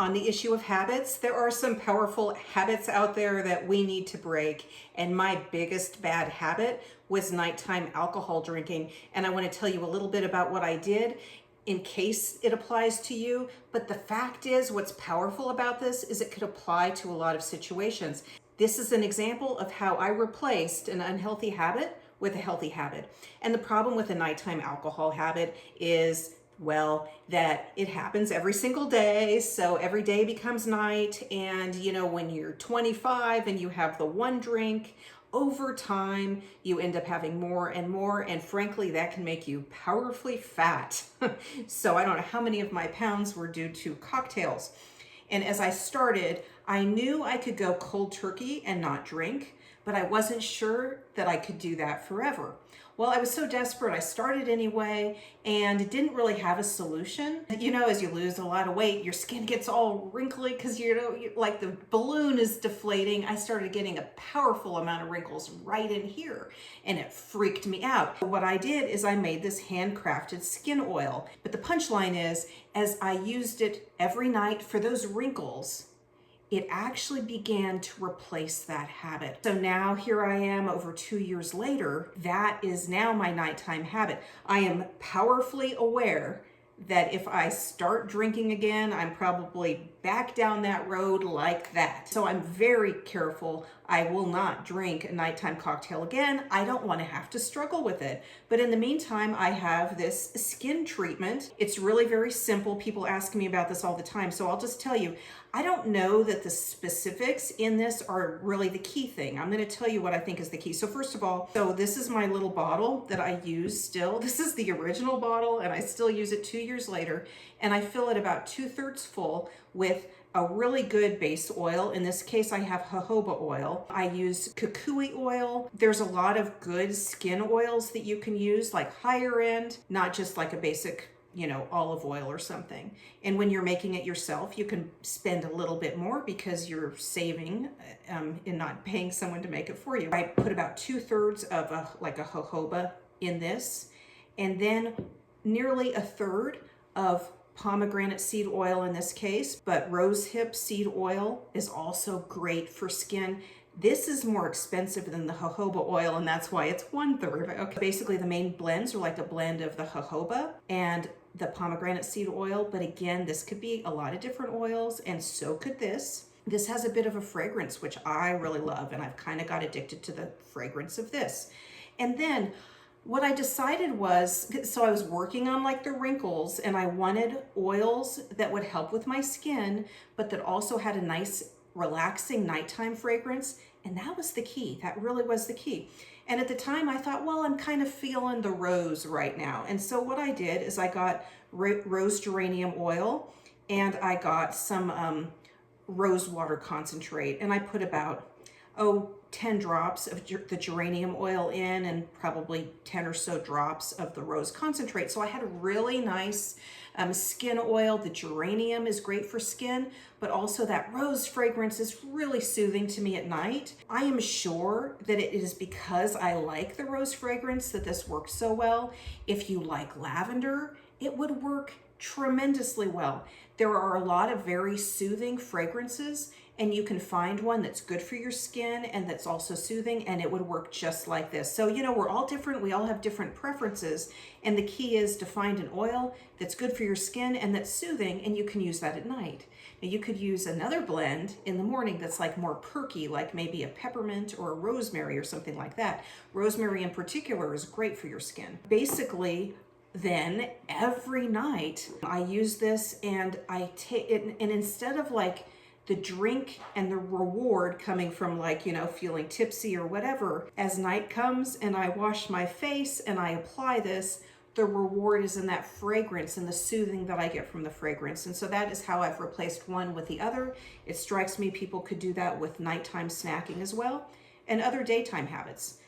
On the issue of habits, there are some powerful habits out there that we need to break. And my biggest bad habit was nighttime alcohol drinking. And I want to tell you a little bit about what I did in case it applies to you. But the fact is, what's powerful about this is it could apply to a lot of situations. This is an example of how I replaced an unhealthy habit with a healthy habit. And the problem with a nighttime alcohol habit is, well, that it happens every single day. So every day becomes night. And, when you're 25 and you have the one drink, over time, you end up having more and more. And frankly, that can make you powerfully fat. So I don't know how many of my pounds were due to cocktails. And as I started, I knew I could go cold turkey and not drink, but I wasn't sure that I could do that forever. Well, I was so desperate, I started anyway, and didn't really have a solution. As you lose a lot of weight, your skin gets all wrinkly because like the balloon is deflating. I started getting a powerful amount of wrinkles right in here, and it freaked me out. What I did is I made this handcrafted skin oil. But the punchline is, as I used it every night for those wrinkles, it actually began to replace that habit. So now here I am over 2 years later, that is now my nighttime habit. I am powerfully aware that if I start drinking again, I'm probably back down that road like that. So I'm very careful. I will not drink a nighttime cocktail again. I don't want to have to struggle with it. But in the meantime, I have this skin treatment. It's really very simple. People ask me about this all the time. So I'll just tell you, I don't know that the specifics in this are really the key thing. I'm going to tell you what I think is the key. So first of all, this is my little bottle that I use still. This is the original bottle and I still use it 2 years later. And I fill it about 2/3 full with a really good base oil. In this case, I have jojoba oil. I use kukui oil. There's a lot of good skin oils that you can use, like higher end, not just like a basic olive oil or something. And when you're making it yourself, you can spend a little bit more because you're saving in not paying someone to make it for you. I put about 2/3 of a jojoba in this, and then nearly 1/3 of pomegranate seed oil in this case, but rosehip seed oil is also great for skin. This is more expensive than the jojoba oil, and that's why it's 1/3. Okay. Basically, the main blends are like a blend of the jojoba and the pomegranate seed oil, but again, this could be a lot of different oils, and so could this. This has a bit of a fragrance, which I really love, and I've kind of got addicted to the fragrance of this. And then what I decided was, so I was working on like the wrinkles, and I wanted oils that would help with my skin, but that also had a nice relaxing nighttime fragrance. And that was the key. That really was the key. And at the time I thought, well, I'm kind of feeling the rose right now. And so what I did is I got rose geranium oil, and I got some rose water concentrate, and I put about 10 drops of the geranium oil in, and probably 10 or so drops of the rose concentrate. So I had a really nice skin oil. The geranium is great for skin, but also that rose fragrance is really soothing to me at night. I am sure that it is because I like the rose fragrance that this works so well. If you like lavender, it would work tremendously well. There are a lot of very soothing fragrances, and you can find one that's good for your skin and that's also soothing, and it would work just like this. So, we're all different. We all have different preferences. And the key is to find an oil that's good for your skin and that's soothing, and you can use that at night. Now, you could use another blend in the morning that's like more perky, like maybe a peppermint or a rosemary or something like that. Rosemary in particular is great for your skin. Basically, then every night I use this, and I take it, and instead of like the drink and the reward coming from feeling tipsy or whatever, as night comes and I wash my face and I apply this, the reward is in that fragrance and the soothing that I get from the fragrance. And so that is how I've replaced one with the other. It strikes me people could do that with nighttime snacking as well, and other daytime habits.